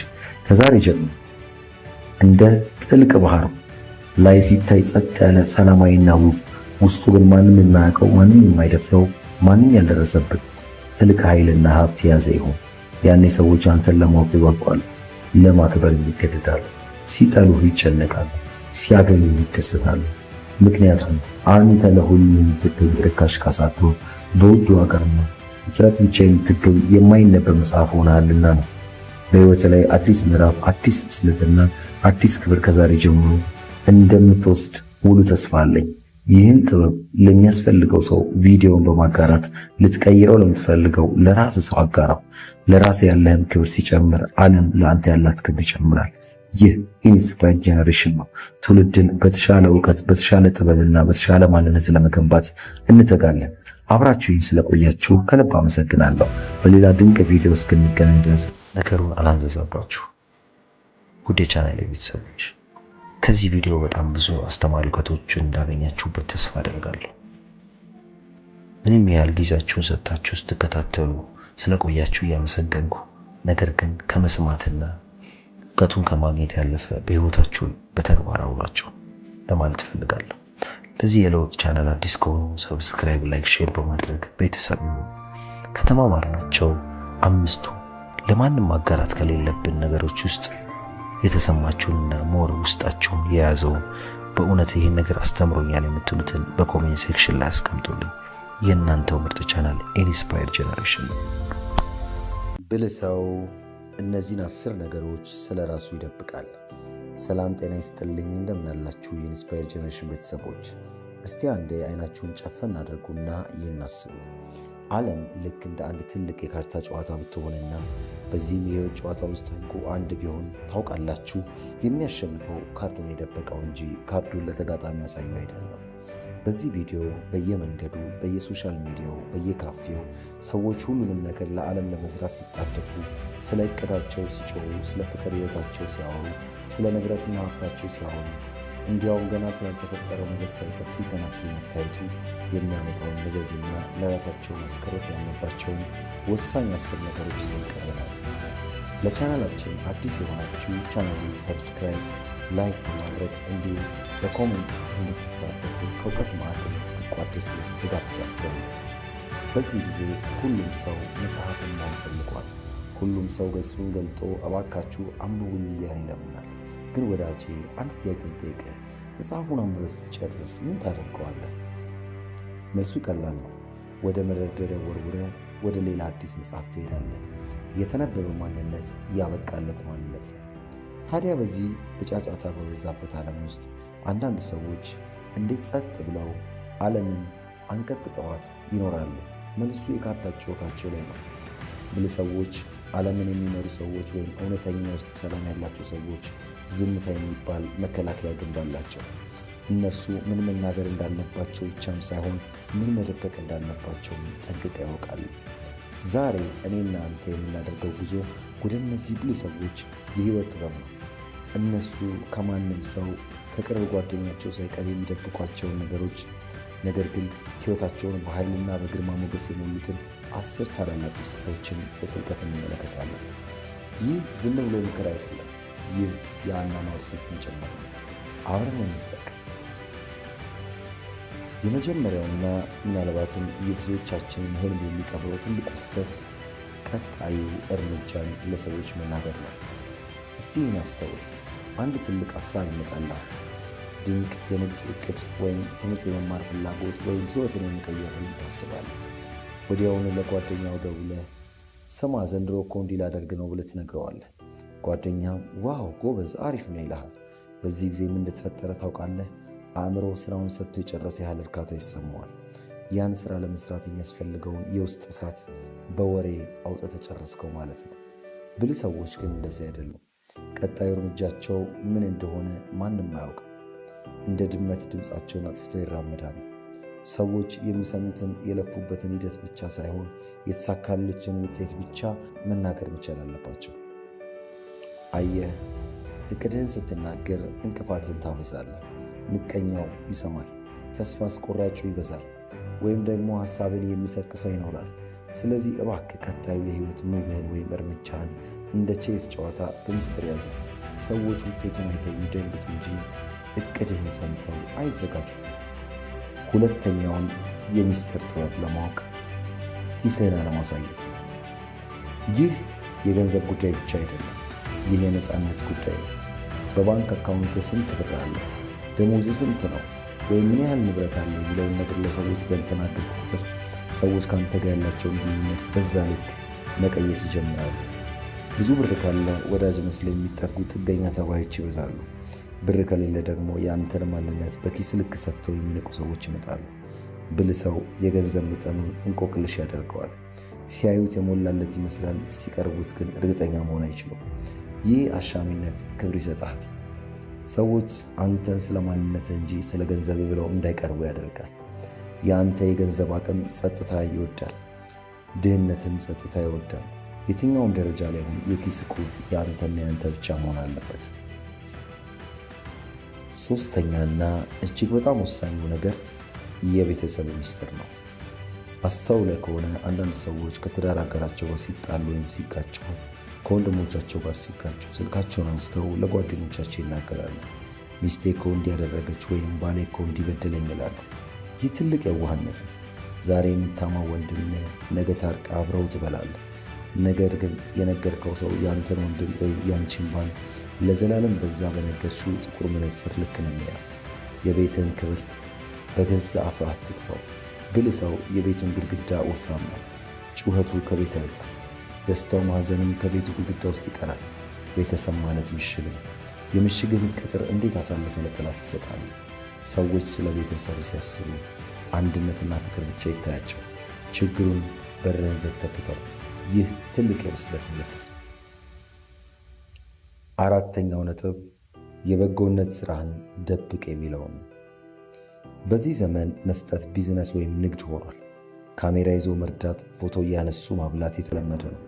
ከዛሬ ጀምሮ እንደ ጥልቅ ባህር ላይ ሲታይ ጸጥ ያለ ሰላማዊና ውብ ውስጡ ግን ማንም የማያውቀው ማንም የማይደፍረው ማንም ያልደረሰበት ጥልቅ ኃይልና ሀብት የያዘ ይሆን። ያኔ ሰዎች አንተን ለማወቅ ይጓጓሉ፣ ለማክበር ይገደዳሉ፣ ሲጠሉህ ይጨነቃሉ፣ ሲያገኙ ይደሰታሉ። ምክንያቱም አንተ ለሁሉም የምትገኝ ርካሽ ካሳቶ በውድ ዋጋና ፍጥረት ብቻ የምትገኝ የማይነበብ መጽሐፍ ሆነሃልና ነው። በሕይወት ላይ አዲስ ምዕራፍ፣ አዲስ ብስለትና አዲስ ክብር ከዛሬ ጀምሮ እንደምትወስድ ሙሉ ተስፋ አለኝ። ይህን ጥበብ ለሚያስፈልገው ሰው ቪዲዮውን በማጋራት ልትቀይረው ለምትፈልገው ለራስ ሰው አጋራው። ለራስ ያለህም ክብር ሲጨምር ዓለም ለአንተ ያላት ክብር ይጨምራል። ይህ ኢንስፓየርድ ጄኔሬሽን ነው። ትውልድን በተሻለ እውቀት፣ በተሻለ ጥበብና በተሻለ ማንነት ለመገንባት እንተጋለን። አብራችሁኝ ስለቆያችሁ ከልብ አመሰግናለሁ። በሌላ ድንቅ ቪዲዮ እስክንገናኝ ድረስ ነገሩን አላንዘዛባችሁ። ውድ የቻናሌ ቤተሰቦች ከዚህ ቪዲዮ በጣም ብዙ አስተማሪ እውቀቶችን እንዳገኛችሁበት ተስፋ አደርጋለሁ። ምንም ያህል ጊዜያችሁን ሰጥታችሁ ስትከታተሉ ስለቆያችሁ እያመሰገንኩ፣ ነገር ግን ከመስማትና እውቀቱን ከማግኘት ያለፈ በሕይወታችሁ በተግባር አውሏቸው ለማለት እፈልጋለሁ። ለዚህ የለውጥ ቻናል አዲስ ከሆኑ ሰብስክራይብ፣ ላይክ፣ ሼር በማድረግ ቤተሰብ ከተማማርናቸው አምስቱ ለማንም ማጋራት ከሌለብን ነገሮች ውስጥ የተሰማችሁንና ሞር ውስጣችሁን የያዘውን በእውነት ይህን ነገር አስተምሮኛል የምትሉትን በኮሜንት ሴክሽን ላይ አስቀምጡልኝ። የእናንተው ምርጥ ቻናል ኢንስፓየርድ ጄኔሬሽን ነው። ብልህ ሰው እነዚህን 10 ነገሮች ስለ ራሱ ይደብቃል። ሰላም ጤና ይስጥልኝ። እንደምናላችሁ የኢንስፓየርድ ጄኔሬሽን ቤተሰቦች፣ እስቲ አንዴ አይናችሁን ጨፈን አድርጉና ይህን አስቡ። ዓለም ልክ እንደ አንድ ትልቅ የካርታ ጨዋታ ብትሆንና በዚህም የህይወት ጨዋታ ውስጥ ህጉ አንድ ቢሆን ታውቃላችሁ፣ የሚያሸንፈው ካርዱን የደበቀው እንጂ ካርዱን ለተጋጣሚ ያሳየው አይደለም። በዚህ ቪዲዮ በየመንገዱ፣ በየሶሻል ሚዲያው፣ በየካፌው ሰዎች ሁሉንም ነገር ለዓለም ለመዝራት ሲጣደፉ፣ ስለ እቅዳቸው ሲጮሁ፣ ስለ ፍቅር ህይወታቸው ሲያወሩ፣ ስለ ንብረትና ሀብታቸው ሲያወሩ፣ እንዲያውም ገና ስላልተፈጠረው ነገር ሳይቀር ሲተናገሩ መታየቱ የሚያመጣውን መዘዝና ለራሳቸው መስከረት ያለባቸውን ወሳኝ 10 ነገሮች ይዘን ቀርበናል። ለቻናላችን አዲስ የሆናችሁ ቻናሉን ሰብስክራይብ፣ ላይክ በማድረግ እንዲሁም በኮሜንት እንድትሳተፉ ከእውቀት ማዕድ እንድትቋደሱ እጋብዛችኋለሁ። በዚህ ጊዜ ሁሉም ሰው መጽሐፍን ማን ፈልጓል። ሁሉም ሰው ገጹን ገልጦ እባካችሁ አንብቡኝ እያለ ይለምናል። ግን ወዳጄ አንድ ጥያቄ ልጠይቅህ፣ መጽሐፉን አንብበህ ስትጨርስ ምን ታደርገዋለህ? መልሱ ቀላል ነው። ወደ መደርደሪያ ወርውረህ ወደ ሌላ አዲስ መጽሐፍ ትሄዳለህ። የተነበበ ማንነት ያበቃለት ማንነት ነው። ታዲያ በዚህ በጫጫታ በበዛበት ዓለም ውስጥ አንዳንድ ሰዎች እንዴት ጸጥ ብለው ዓለምን አንቀጥቅጠዋት ይኖራሉ? መልሱ የካርታ ጨዋታቸው ላይ ነው። ብልህ ሰዎች፣ ዓለምን የሚመሩ ሰዎች ወይም እውነተኛ ውስጥ ሰላም ያላቸው ሰዎች ዝምታ የሚባል መከላከያ ግንብ አላቸው። እነርሱ ምን መናገር እንዳለባቸው ብቻም ሳይሆን ምን መደበቅ እንዳለባቸው ጠንቅቀው ያውቃሉ። ዛሬ እኔና አንተ የምናደርገው ጉዞ ወደ እነዚህ ብልህ ሰዎች የህይወት ጥበብ ነው። እነሱ ከማንም ሰው ከቅርብ ጓደኛቸው ሳይቀር የሚደብቋቸውን ነገሮች፣ ነገር ግን ህይወታቸውን በኃይልና በግርማ ሞገስ የሞሉትን 10 ታላላቅ ምስጢሮችን በጥልቀት እንመለከታለን። ይህ ዝም ብሎ ምክር አይደለም። ይህ የአኗኗር ስልትን ጭምር ነው። አብረን እንዝለቅ። የመጀመሪያውና ምናልባትም የብዙዎቻችንን ህልም የሚቀብረው ትልቁ ስህተት ቀጣዩ እርምጃን ለሰዎች መናገር ነው። እስቲ እናስተውል። አንድ ትልቅ ሀሳብ ይመጣልሃል። ድንቅ የንግድ እቅድ ወይም ትምህርት የመማር ፍላጎት ወይም ህይወትን የሚቀየር ህልም ታስባለህ። ወዲያውኑ ለጓደኛው ደውለህ ስማ ዘንድሮ እኮ እንዲህ ላደርግ ነው ብለህ ትነግረዋለህ። ጓደኛም ዋው ጎበዝ አሪፍ ነው ይልሃል። በዚህ ጊዜ ምን እንደተፈጠረ ታውቃለህ? አእምሮ ስራውን ሰጥቶ የጨረሰ ያህል እርካታ ይሰማዋል። ያን ስራ ለመስራት የሚያስፈልገውን የውስጥ እሳት በወሬ አውጥተህ ጨረስከው ማለት ነው። ብልህ ሰዎች ግን እንደዚህ አይደሉም። ቀጣዩ እርምጃቸው ምን እንደሆነ ማንም አያውቅም። እንደ ድመት ድምፃቸውን አጥፍተው ይራመዳሉ። ሰዎች የሚሰሙትን የለፉበትን ሂደት ብቻ ሳይሆን የተሳካለችን ውጤት ብቻ መናገር መቻል አለባቸው። አየህ፣ እቅድህን ስትናገር እንቅፋትን ታበዛለህ። ምቀኛው ይሰማል፣ ተስፋ አስቆራጩ ይበዛል፣ ወይም ደግሞ ሐሳብን የሚሰርቅ ሰው ይኖራል። ስለዚህ እባክህ ቀጣዩ የህይወት ሙቭህን ወይም እርምጃህን እንደ ቼዝ ጨዋታ በሚስጥር ያዘው። ሰዎች ውጤቱን አይተው ይደንግጡ እንጂ እቅድህን ሰምተው አይዘጋጁ። ሁለተኛውን የሚስጥር ጥበብ ለማወቅ ኪስህን አለማሳየት ነው። ይህ የገንዘብ ጉዳይ ብቻ አይደለም፣ ይህ የነፃነት ጉዳይ ነው። በባንክ አካውንት ስንት ብር አለ፣ ደሞዝ ስንት ነው፣ ወይም ምን ያህል ንብረት አለ የሚለውን ነገር ለሰዎች በተናገርክ ቁጥር ሰዎች ከአንተ ጋር ያላቸውን ግንኙነት በዛ ልክ መቀየስ ይጀምራሉ። ብዙ ብር ካለ ወዳጅ መስለው የሚጠጉ ጥገኛ ተባዮች ይበዛሉ። ብር ከሌለ ደግሞ የአንተን ማንነት በኪስ ልክ ሰፍተው የሚንቁ ሰዎች ይመጣሉ። ብልህ ሰው የገንዘብ መጠኑን እንቆቅልሽ ያደርገዋል። ሲያዩት የሞላለት ይመስላል፣ ሲቀርቡት ግን እርግጠኛ መሆን አይችሉም። ይህ አሻሚነት ክብር ይሰጣል። ሰዎች አንተን ስለ ማንነትህ እንጂ ስለ ገንዘብ ብለው እንዳይቀርቡ ያደርጋል። የአንተ የገንዘብ አቅም ጸጥታ ይወዳል፣ ድህነትም ጸጥታ ይወዳል። የትኛውም ደረጃ ላይ ሆን የኪስ ቁልፍ የአንተና የአንተ ብቻ መሆን አለበት። ሶስተኛና እጅግ በጣም ወሳኙ ነገር የቤተሰብ ሚስጥር ነው። አስተውለህ ከሆነ አንዳንድ ሰዎች ከትዳር አጋራቸው ጋር ሲጣሉ ወይም ሲጋጩ፣ ከወንድሞቻቸው ጋር ሲጋጩ ስልካቸውን አንስተው ለጓደኞቻቸው ይናገራሉ። ሚስቴ እኮ እንዲያደረገች ወይም ባሌ እኮ እንዲበደለኝ ይላሉ። ይህ ትልቅ የዋህነት ነው። ዛሬ የሚታማው ወንድም ነገ ታርቃ አብረው ትበላለህ። ነገር ግን የነገርከው ሰው ያንተን ወንድም ወይም ያንቺን ባል ለዘላለም በዛ በነገርሽው ጥቁር መነጽር ልክ ነው የሚያየው። የቤትህን ክብር በገዛ አፍህ አትክፈው። ብልህ ሰው የቤቱን ግድግዳ ወፍራም ነው፣ ጩኸቱ ከቤት አይወጣም፣ ደስታው ማዘኑም ከቤቱ ግድግዳ ውስጥ ይቀራል። ቤተሰብ ማለት ምሽግ ነው። የምሽግህን ቅጥር እንዴት አሳልፈህ ለጠላት ትሰጣለህ? ሰዎች ስለ ቤተሰብ ሲያስቡ አንድነትና ፍቅር ብቻ ይታያቸው። ችግሩን በርህን ዘግተህ ፍታው። ይህ ትልቅ የብስለት ምልክት ነው። አራተኛው ነጥብ የበጎነት ሥራህን ደብቅ የሚለውን ነው። በዚህ ዘመን መስጠት ቢዝነስ ወይም ንግድ ሆኗል። ካሜራ ይዞ መርዳት፣ ፎቶ እያነሱ ማብላት የተለመደ ነው።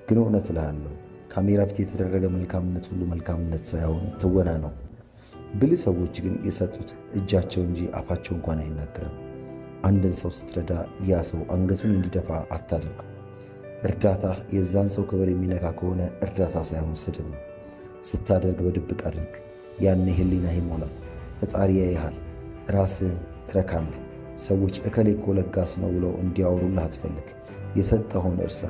ግን እውነት እልሃለሁ ካሜራ ፊት የተደረገ መልካምነት ሁሉ መልካምነት ሳይሆን ትወና ነው። ብልህ ሰዎች ግን የሰጡት እጃቸው እንጂ አፋቸው እንኳን አይናገርም። አንድን ሰው ስትረዳ ያ ሰው አንገቱን እንዲደፋ አታደርገው። እርዳታ የዛን ሰው ክብር የሚነካ ከሆነ እርዳታ ሳይሆን ስድብ ነው። ስታደርግ በድብቅ አድርግ። ያኔ ህሊናህ ይሞላል፣ ፈጣሪ ያይሃል፣ ራስህ ትረካለህ። ሰዎች እከሌ እኮ ለጋስ ነው ብለው እንዲያወሩልህ አትፈልግ። የሰጠኸውን እርሳ፣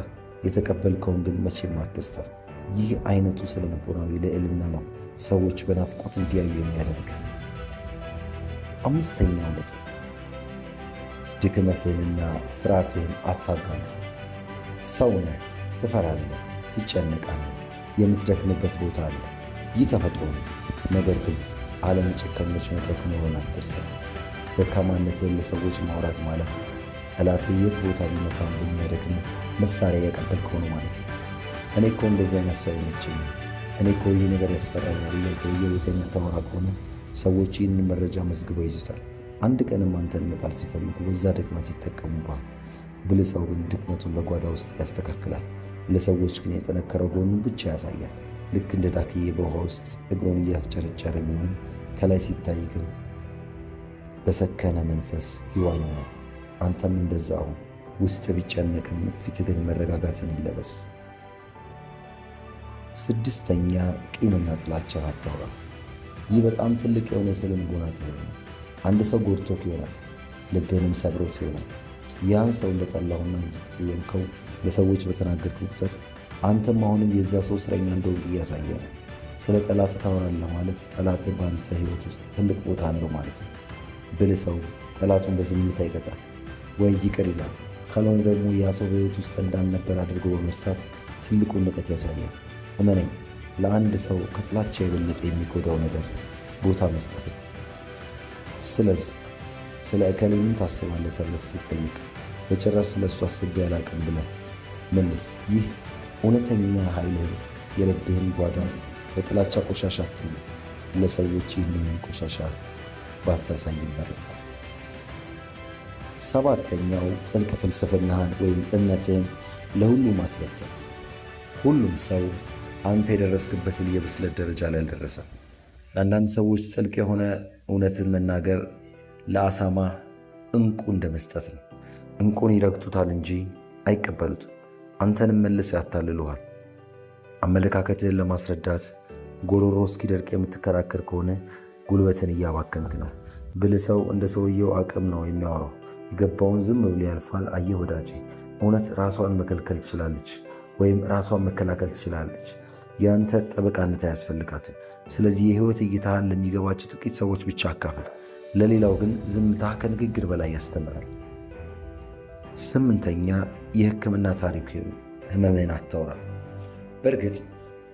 የተቀበልከውን ግን መቼም አትርሳ። ይህ አይነቱ ስነ ልቦናዊ ልዕልና ነው ሰዎች በናፍቆት እንዲያዩ የሚያደርግ። አምስተኛው ነጥብ ድክመትህንና ፍርሃትህን አታጋልጥ። ሰው ነህ፣ ትፈራለህ፣ ትጨነቃለህ፣ የምትደክምበት ቦታ አለ። ይህ ተፈጥሮ ነው። ነገር ግን ዓለም ጨካኞች መድረክ መሆን አትርሳ። ደካማነትህን ለሰዎች ማውራት ማለት ጠላትህ የት ቦታ ቢመታ እንደሚያደክም መሳሪያ ያቀበልከው ነው ማለት ነው። እኔ እኮ እንደዚህ አይነት ሰው አይመቸኝም፣ እኔ እኮ ይህ ነገር ያስፈራኛል እያልክ በየቦታ የምታወራ ከሆነ ሰዎች ይህንን መረጃ መዝግበው ይዙታል። አንድ ቀንም አንተን መጣል ሲፈልጉ በዛ ድክመት ይጠቀሙባል። ብልህ ሰው ግን ድክመቱን በጓዳ ውስጥ ያስተካክላል። ለሰዎች ግን የጠነከረ ጎኑን ብቻ ያሳያል። ልክ እንደ ዳክዬ በውሃ ውስጥ እግሩን እያፍጨረጨረ ቢሆንም ከላይ ሲታይ ግን በሰከነ መንፈስ ይዋኛል። አንተም እንደዛው ውስጥ ቢጨነቅም ፊት ግን መረጋጋትን ይለበስ። ስድስተኛ ቂምና ጥላቻን አታውራ። ይህ በጣም ትልቅ የሆነ የስነ ልቦና ጥበብ ነው። አንድ ሰው ጎድቶክ ይሆናል፣ ልብህንም ሰብሮት ይሆናል። ያን ሰው እንደጠላሁና እንደተቀየምከው ለሰዎች በተናገርክ ቁጥር አንተም አሁንም የዛ ሰው እስረኛ እንደሆንክ እያሳየ ነው። ስለ ጠላት ታወራለህ ማለት ጠላት በአንተ ሕይወት ውስጥ ትልቅ ቦታ አለው ማለት ነው። ብልህ ሰው ጠላቱን በዝምታ ይቀጣል ወይ ይቅር ይላል። ካልሆነ ደግሞ ያ ሰው በሕይወት ውስጥ እንዳልነበር አድርጎ በመርሳት ትልቁን ንቀት ያሳያል። እመነኝ፣ ለአንድ ሰው ከጥላቻ የበለጠ የሚጎዳው ነገር ቦታ መስጠት ነው። ስለዚህ ስለ እከሌ ምን ታስባለህ ተብለህ ስትጠይቅ በጭራሽ ስለ እሱ አስቤ አላቅም ብለህ መልስ። ይህ እውነተኛ ኃይልህን፣ የልብህን ጓዳ በጥላቻ ቆሻሻ አትሙላ። ለሰዎች ይህንን ቆሻሻ ባታሳይ ይመረጣል። ሰባተኛው ጥልቅ ፍልስፍናህን ወይም እምነትህን ለሁሉም አትበትን። ሁሉም ሰው አንተ የደረስክበትን የብስለት ደረጃ ላይ አልደረሰም። ለአንዳንድ ሰዎች ጥልቅ የሆነ እውነትን መናገር ለአሳማ እንቁ እንደ መስጠት ነው። እንቁን ይረግጡታል እንጂ አይቀበሉትም። አንተንም መልሰው ያታልሉሃል። አመለካከትህን ለማስረዳት ጎሮሮ እስኪደርቅ የምትከራከር ከሆነ ጉልበትን እያባከንክ ነው። ብልህ ሰው እንደ ሰውየው አቅም ነው የሚያወራው። የገባውን ዝም ብሎ ያልፋል። አየህ ወዳጄ፣ እውነት ራሷን መከልከል ትችላለች ወይም ራሷን መከላከል ትችላለች። የአንተ ጠበቃነት አያስፈልጋትም። ስለዚህ የህይወት እይታህን ለሚገባቸው ጥቂት ሰዎች ብቻ አካፍል። ለሌላው ግን ዝምታ ከንግግር በላይ ያስተምራል። 8ኛ የህክምና ታሪክ ህመምህን አታውራ። በእርግጥ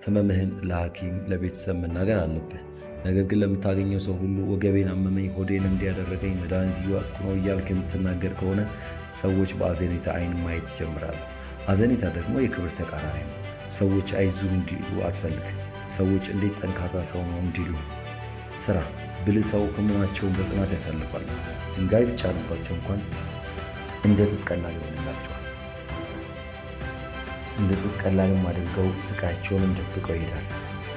ህመምህን ለሐኪም ለቤተሰብ መናገር አለብህ። ነገር ግን ለምታገኘው ሰው ሁሉ ወገቤን አመመኝ፣ ሆዴን እንዲያደረገኝ፣ መድኃኒት እየዋጥኩ ነው እያልክ የምትናገር ከሆነ ሰዎች በአዘኔታ አይን ማየት ይጀምራሉ። አዘኔታ ደግሞ የክብር ተቃራኒ ነው። ሰዎች አይዞህ እንዲሉ አትፈልግ። ሰዎች እንዴት ጠንካራ ሰው ነው እንዲሉ ስራ። ብልህ ሰው ህመማቸውን በጽናት ያሳልፋሉ። ድንጋይ ብቻ አለባቸው እንኳን እንደ ጥጥ ቀላል ይሆንላቸዋል። እንደ ጥጥ ቀላልም አድርገው ስቃያቸውንም ደብቀው ይሄዳል።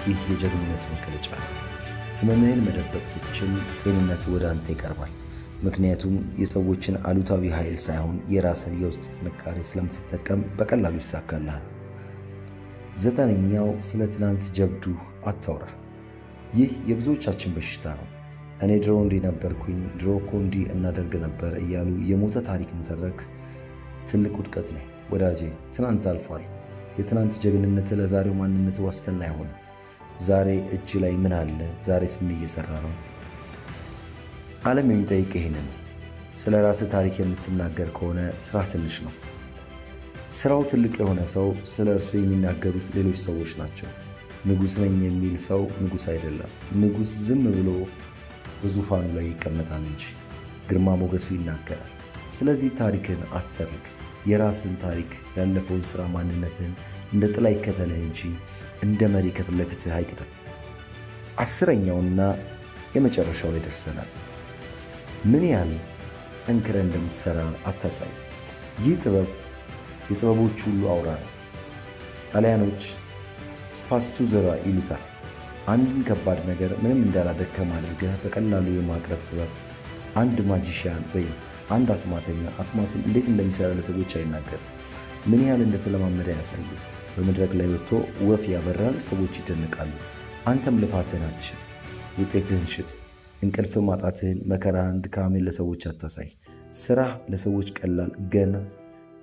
ይህ የጀግንነት መገለጫ ነው። ህመምህን መደበቅ ስትችል ጤንነት ወደ አንተ ይቀርባል። ምክንያቱም የሰዎችን አሉታዊ ኃይል ሳይሆን የራስን የውስጥ ጥንካሬ ስለምትጠቀም በቀላሉ ይሳካልሃል። 9ኛው ስለ ትናንት ጀብዱ አታውራ። ይህ የብዙዎቻችን በሽታ ነው። እኔ ድሮ እንዲህ ነበርኩኝ፣ ድሮ እኮ እንዲህ እናደርግ ነበር እያሉ የሞተ ታሪክ መተረክ ትልቅ ውድቀት ነው። ወዳጄ ትናንት አልፏል። የትናንት ጀግንነት ለዛሬው ማንነት ዋስትና አይሆንም። ዛሬ እጅ ላይ ምን አለ? ዛሬስ ምን እየሰራ ነው? ዓለም የሚጠይቅ ይህንን። ስለ ራስህ ታሪክ የምትናገር ከሆነ ስራ ትንሽ ነው። ስራው ትልቅ የሆነ ሰው ስለ እርሱ የሚናገሩት ሌሎች ሰዎች ናቸው። ንጉሥ ነኝ የሚል ሰው ንጉሥ አይደለም። ንጉሥ ዝም ብሎ በዙፋኑ ላይ ይቀመጣል እንጂ ግርማ ሞገሱ ይናገራል። ስለዚህ ታሪክን አትተርክ። የራስን ታሪክ፣ ያለፈውን ሥራ፣ ማንነትን እንደ ጥላ ይከተልህ እንጂ እንደ መሪ ከፊት ለፊትህ አይቅደም። 10ኛውና የመጨረሻው ላይ ደርሰናል። ምን ያህል ጠንክረህ እንደምትሠራ አታሳይ። ይህ ጥበብ የጥበቦች ሁሉ አውራ ነው። ጣሊያኖች ስፓስቱዘራ ይሉታል። አንድን ከባድ ነገር ምንም እንዳላደከም አድርገህ በቀላሉ የማቅረብ ጥበብ። አንድ ማጂሽያን ወይም አንድ አስማተኛ አስማቱን እንዴት እንደሚሰራ ለሰዎች አይናገርም። ምን ያህል እንደተለማመደ ያሳዩ። በመድረክ ላይ ወጥቶ ወፍ ያበራል፣ ሰዎች ይደነቃሉ። አንተም ልፋትህን አትሽጥ፣ ውጤትህን ሽጥ። እንቅልፍ ማጣትህን፣ መከራህን፣ ድካምህን ለሰዎች አታሳይ። ስራህ ለሰዎች ቀላል ገና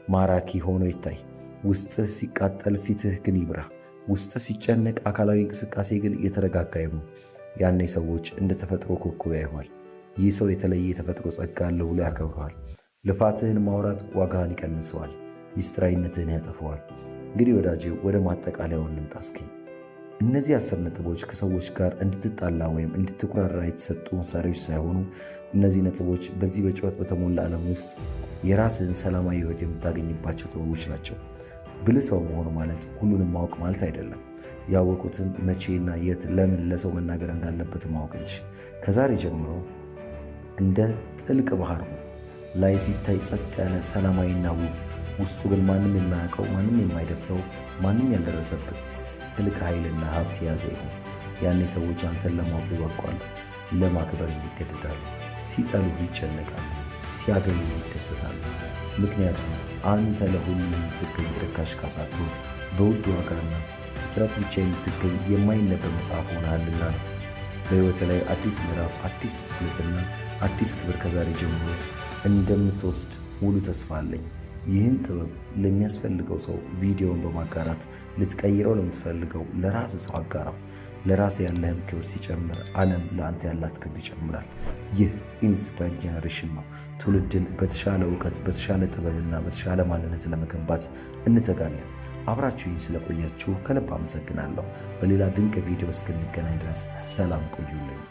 ማራኪ ሆኖ ይታይ። ውስጥህ ሲቃጠል ፊትህ ግን ይብራ። ውስጥህ ሲጨነቅ አካላዊ እንቅስቃሴ ግን የተረጋጋ ይሁን። ያኔ ሰዎች እንደ ተፈጥሮ ኮከብ ያዩሃል። ይህ ሰው የተለየ የተፈጥሮ ጸጋ አለው ብሎ ያከብረዋል። ልፋትህን ማውራት ዋጋህን ይቀንሰዋል፣ ሚስጥራዊነትህን ያጠፈዋል። እንግዲህ ወዳጄ ወደ ማጠቃለያው እንምጣ እስኪ። እነዚህ 10 ነጥቦች ከሰዎች ጋር እንድትጣላ ወይም እንድትኩራራ የተሰጡ መሳሪያዎች ሳይሆኑ እነዚህ ነጥቦች በዚህ በጩኸት በተሞላ ዓለም ውስጥ የራስህን ሰላማዊ ሕይወት የምታገኝባቸው ጥበቦች ናቸው። ብልህ ሰው መሆኑ ማለት ሁሉንም ማወቅ ማለት አይደለም። ያወቁትን መቼና የት ለምን ለሰው መናገር እንዳለበት ማወቅ እንጂ። ከዛሬ ጀምሮ እንደ ጥልቅ ባህር ነው። ላይ ሲታይ ጸጥ ያለ ሰላማዊና ውብ፣ ውስጡ ግን ማንም የማያውቀው ማንም የማይደፍረው ማንም ያልደረሰበት ጥልቅ ኃይልና ሀብት የያዘ ይሁን። ያኔ ሰዎች አንተን ለማወቅ ይበቋሉ፣ ለማክበር ይገደዳሉ፣ ሲጠሉ ይጨነቃሉ፣ ሲያገኙ ይደሰታሉ። ምክንያቱም አንተ ለሁሉም የምትገኝ ርካሽ ካሳቶ በውድ ዋጋና እጥረት ብቻ የምትገኝ የማይነበብ መጽሐፍ ሆነሃልና ነው። በሕይወት ላይ አዲስ ምዕራፍ፣ አዲስ ብስለትና አዲስ ክብር ከዛሬ ጀምሮ እንደምትወስድ ሙሉ ተስፋ አለኝ። ይህን ጥበብ ለሚያስፈልገው ሰው ቪዲዮውን በማጋራት ልትቀይረው ለምትፈልገው ለራስ ሰው አጋራው። ለራስ ያለህም ክብር ሲጨምር ዓለም ለአንተ ያላት ክብር ይጨምራል። ይህ ኢንስፓየርድ ጄኔሬሽን ነው። ትውልድን በተሻለ እውቀት፣ በተሻለ ጥበብና በተሻለ ማንነት ለመገንባት እንተጋለን። አብራችሁኝ ስለቆያችሁ ከልብ አመሰግናለሁ። በሌላ ድንቅ ቪዲዮ እስክንገናኝ ድረስ ሰላም ቆዩልኝ።